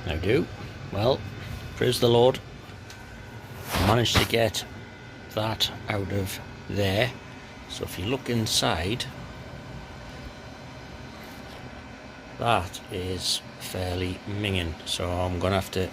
I do. Well, praise the Lord. I managed to get that out of there. So if you look inside, that is fairly minging. So I'm going to have to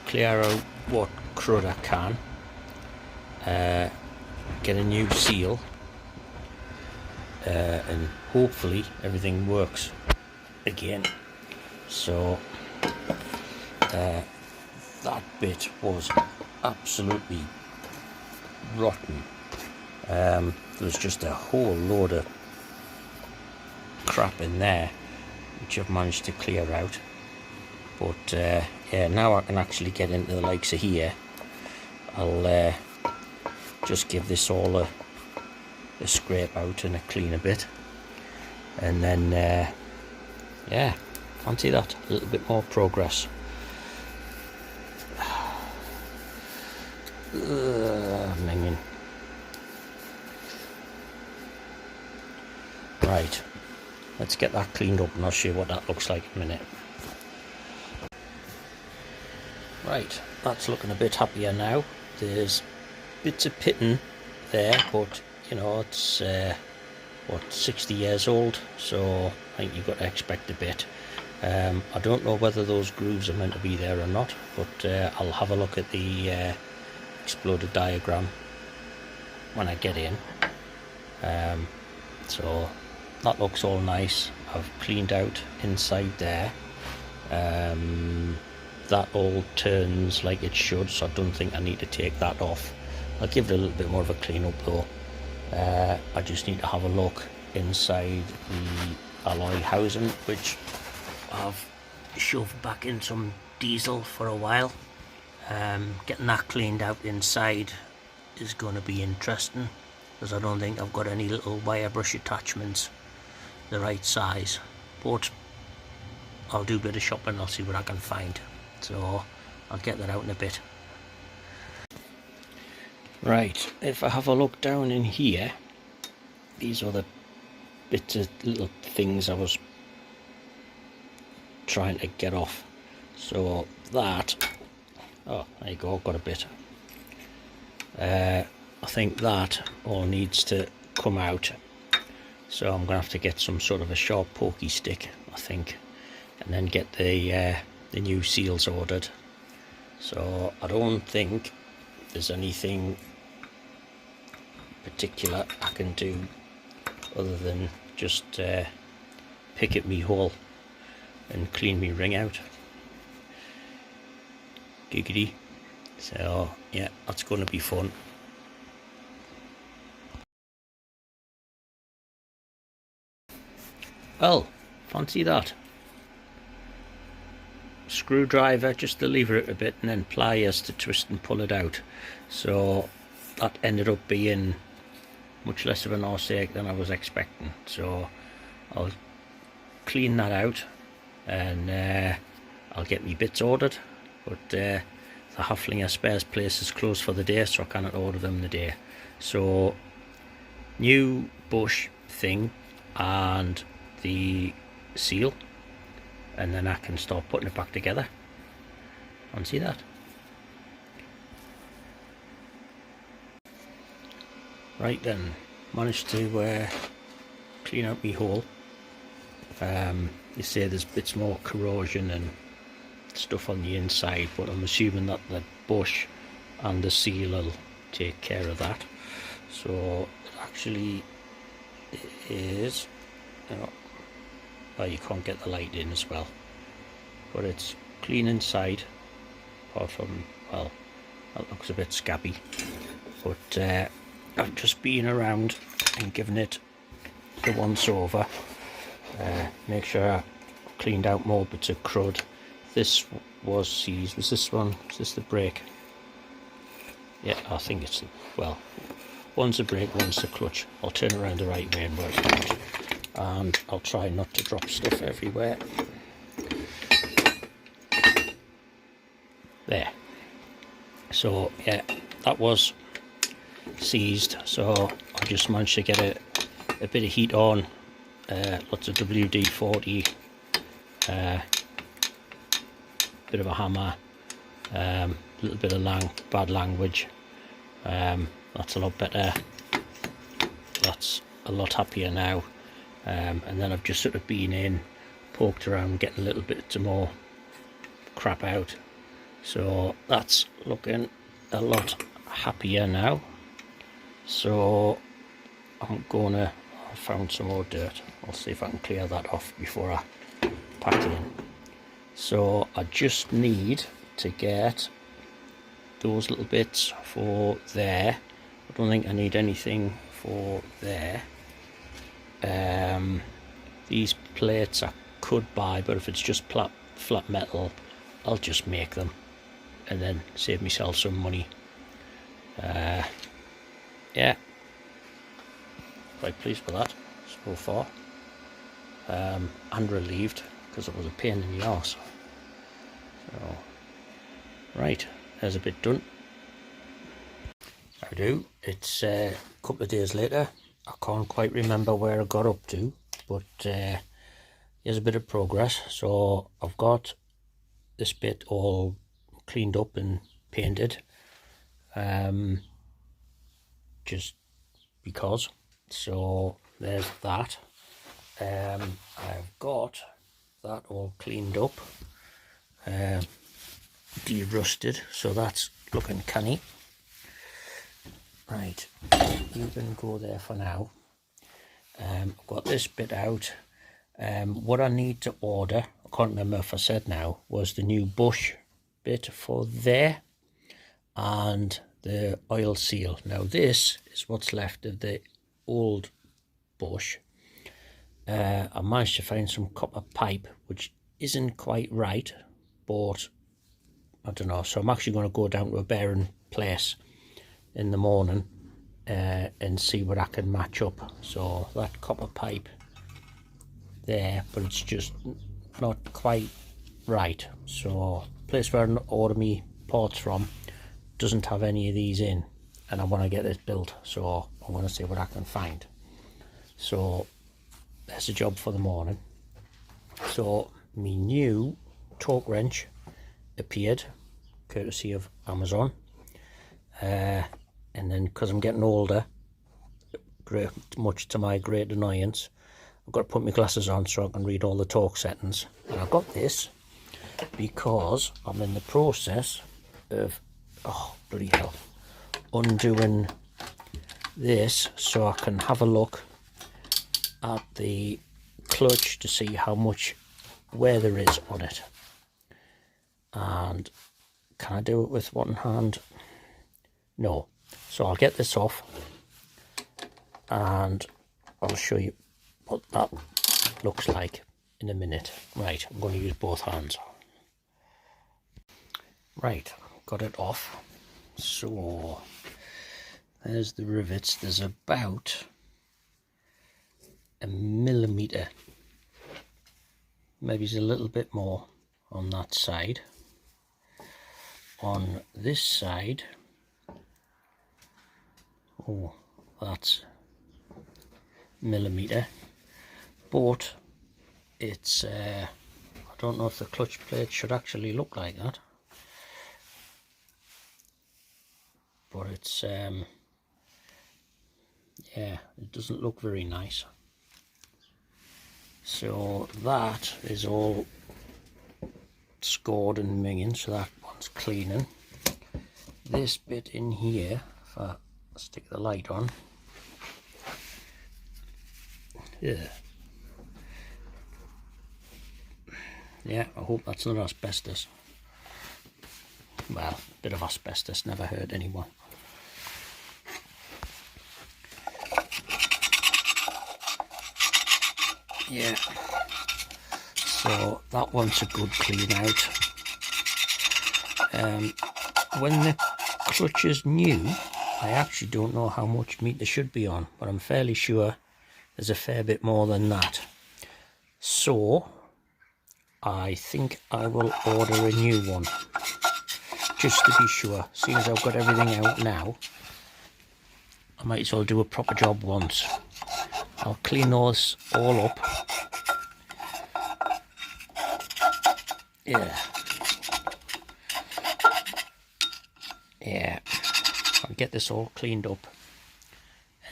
clear out what crud I can. Get a new seal. And hopefully everything works again. So that bit was absolutely rotten. There was just a whole load of crap in there which I've managed to clear out, but yeah, now I can actually get into the likes of here. I'll just give this all a scrape out and a clean a bit, and then yeah, fancy that, a little bit more progress. Minging. Right, let's get that cleaned up and I'll show you what that looks like in a minute. Right, that's looking a bit happier now. There's bits of pitting there, but you know, it's what, 60 years old, so I think you've got to expect a bit. I don't know whether those grooves are meant to be there or not, but I'll have a look at the exploded diagram when I get in. So that looks all nice. I've cleaned out inside there. That all turns like it should, so I don't think I need to take that off. I'll give it a little bit more of a clean up though. I just need to have a look inside the alloy housing, which I've shoved back in some diesel for a while. Getting that cleaned out inside is going to be interesting, because I don't think I've got any little wire brush attachments the right size, but I'll do a bit of shopping. I'll see what I can find, so I'll get that out in a bit. Right, if I have a look down in here, these are the bits of little things I was trying to get off. So that, oh, there you go, got a bit. I think that all needs to come out, so I'm gonna have to get some sort of a sharp pokey stick, I think, and then get the new seals ordered. So I don't think there's anything particular I can do other than just pick at me hole and clean me ring out. Giggity. So yeah, that's going to be fun. Well, fancy that. Screwdriver just to lever it a bit, and then pliers to twist and pull it out. So that ended up being much less of an arseache than I was expecting. So I'll clean that out, and I'll get me bits ordered. But the Haflinger spares place is closed for the day, so I cannot order them the day. So new bush thing and the seal, and then I can start putting it back together. Fancy that. Right then, managed to clean out my hole. You say there's bits more corrosion and stuff on the inside, but I'm assuming that the bush and the seal will take care of that. So it actually is, you know, well, you can't get the light in as well, but it's clean inside, apart from, well, that looks a bit scabby, but I've just been around and given it the once over. Make sure I cleaned out more bits of crud. This was seized. Was this one? Is this the brake? Yeah, I think it's, well, one's the brake, one's the clutch. I'll turn around the right way and work it out. And I'll try not to drop stuff everywhere. There. So yeah, that was seized, so I just managed to get a bit of heat on, lots of WD-40, bit of a hammer, a little bit of bad language. That's a lot better. That's a lot happier now. And then I've just sort of been in, poked around, getting a little bit more crap out. So that's looking a lot happier now. So I found some more dirt. I'll see if I can clear that off before I pack it in. So I just need to get those little bits for there. I don't think I need anything for there. These plates I could buy, but if it's just flat metal, I'll just make them and then save myself some money. Yeah, quite pleased with that so far, and relieved because it was a pain in the arse. So right, there's a bit done. I do. It's a couple of days later. I can't quite remember where I got up to, but here's a bit of progress. So I've got this bit all cleaned up and painted, just because. So there's that. I've got that all cleaned up, de-rusted, so that's looking canny. Right, you can go there for now. I've got this bit out. What I need to order, I can't remember if I said now, was the new bush bit for there and the oil seal. Now this is what's left of the old bush. I managed to find some copper pipe which isn't quite right, but I don't know, so I'm actually going to go down to a bearing place in the morning and see what I can match up. So that copper pipe there, but it's just not quite right. So place where I order me parts from doesn't have any of these in, and I want to get this built, so I'm going to see what I can find. So there's a job for the morning. So my new torque wrench appeared courtesy of Amazon, and then because I'm getting older, much to my great annoyance, I've got to put my glasses on so I can read all the torque settings. And I got this because I'm in the process of, oh bloody hell, undoing this so I can have a look at the clutch to see how much wear there is on it. And can I do it with one hand? No. So I'll get this off and I'll show you what that looks like in a minute. Right, I'm going to use both hands. Right, got it off. So there's the rivets. There's about a millimetre, maybe it's a little bit more on that side. On this side, oh, that's millimetre, but it's I don't know if the clutch plate should actually look like that, but it's yeah, it doesn't look very nice. So that is all scored and minging, so that one's cleaning. This bit in here, if I stick the light on, yeah, I hope that's not asbestos. Well, a bit of asbestos never hurt anyone. Yeah, so that one's a good clean out. When the clutch is new, I actually don't know how much meat there should be on, but I'm fairly sure there's a fair bit more than that. So I think I will order a new one, just to be sure. Seeing as I've got everything out now, I might as well do a proper job once. I'll clean those all up. Yeah, yeah, I'll get this all cleaned up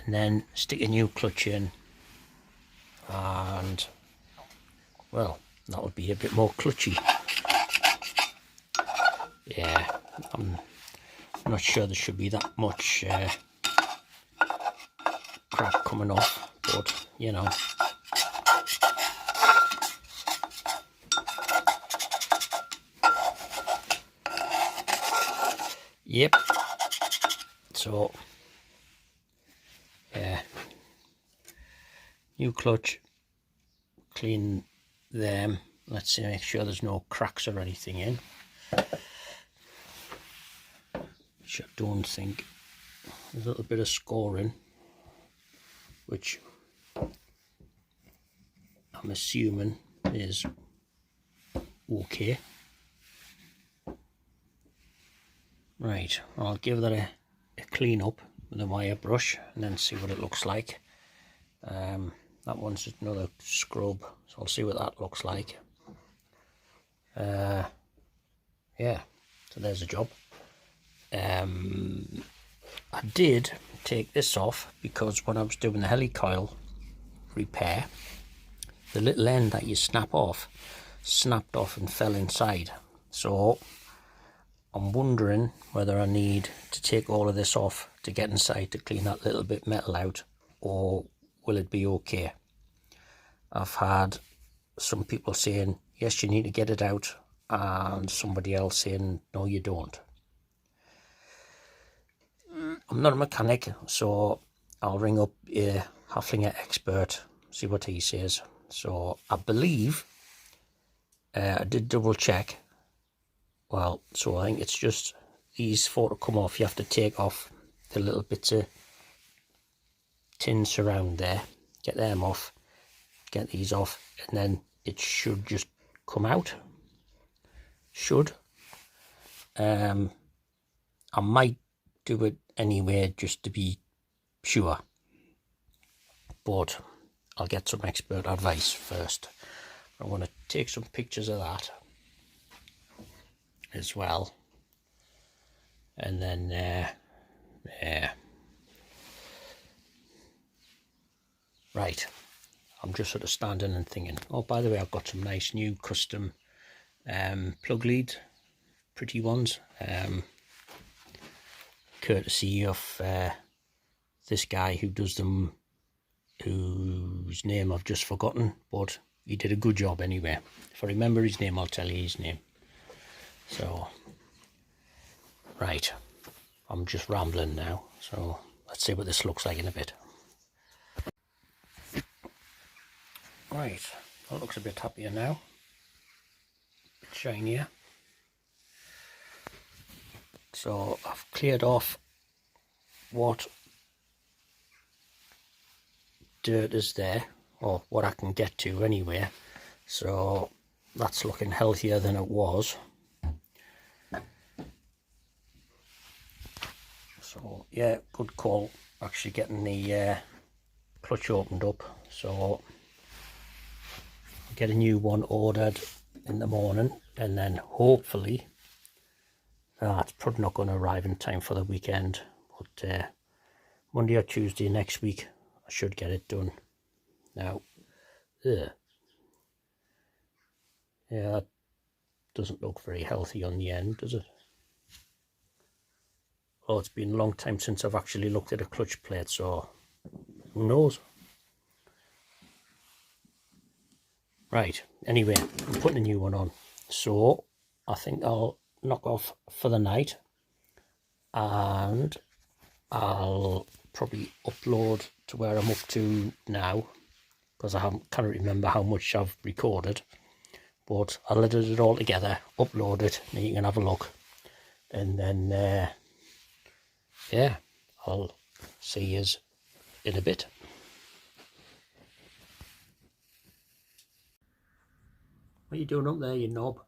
and then stick a new clutch in, and well, that would be a bit more clutchy. Yeah, I'm not sure there should be that much crap coming off, but you know. Yep. So yeah, new clutch, clean them. Let's see, make sure there's no cracks or anything in, which I don't think. There's a little bit of scoring, which I'm assuming is okay. Right, I'll give that a clean up with a wire brush and then see what it looks like. That one's just another scrub, so I'll see what that looks like. Yeah, so there's a job. I did take this off because when I was doing the helicoil repair, the little end that you snap off snapped off and fell inside. So I'm wondering whether I need to take all of this off to get inside to clean that little bit metal out, or will it be okay? I've had some people saying yes, you need to get it out, and somebody else saying no, you don't. I'm not a mechanic, so I'll ring up a Haflinger expert, see what he says. So I believe I did double check. Well, so I think it's just these four to come off. You have to take off the little bits of tin surround there, get them off, get these off, and then it should just come out. Should. I might do it anyway just to be sure, but I'll get some expert advice first. I want to take some pictures of that as well, and then yeah, right, I'm just sort of standing and thinking, oh, by the way, I've got some nice new custom plug leads, pretty ones, courtesy of this guy who does them, whose name I've just forgotten, but he did a good job anyway. If I remember his name, I'll tell you his name. So, right, I'm just rambling now, so let's see what this looks like in a bit. Right, that looks a bit happier now, a bit shinier. So I've cleared off what dirt is there, or what I can get to anyway, so that's looking healthier than it was. So yeah, good call actually getting the clutch opened up. So I'll get a new one ordered in the morning, and then hopefully it's probably not going to arrive in time for the weekend, but Monday or Tuesday next week I should get it done. Now yeah, that doesn't look very healthy on the end, does it? Oh, it's been a long time since I've actually looked at a clutch plate, so who knows? Right, anyway, I'm putting a new one on, so I think I'll knock off for the night, and I'll probably upload to where I'm up to now, because I can't remember how much I've recorded, but I'll edit it all together, upload it, and you can have a look, and then yeah, I'll see you in a bit. What are you doing up there, you knob?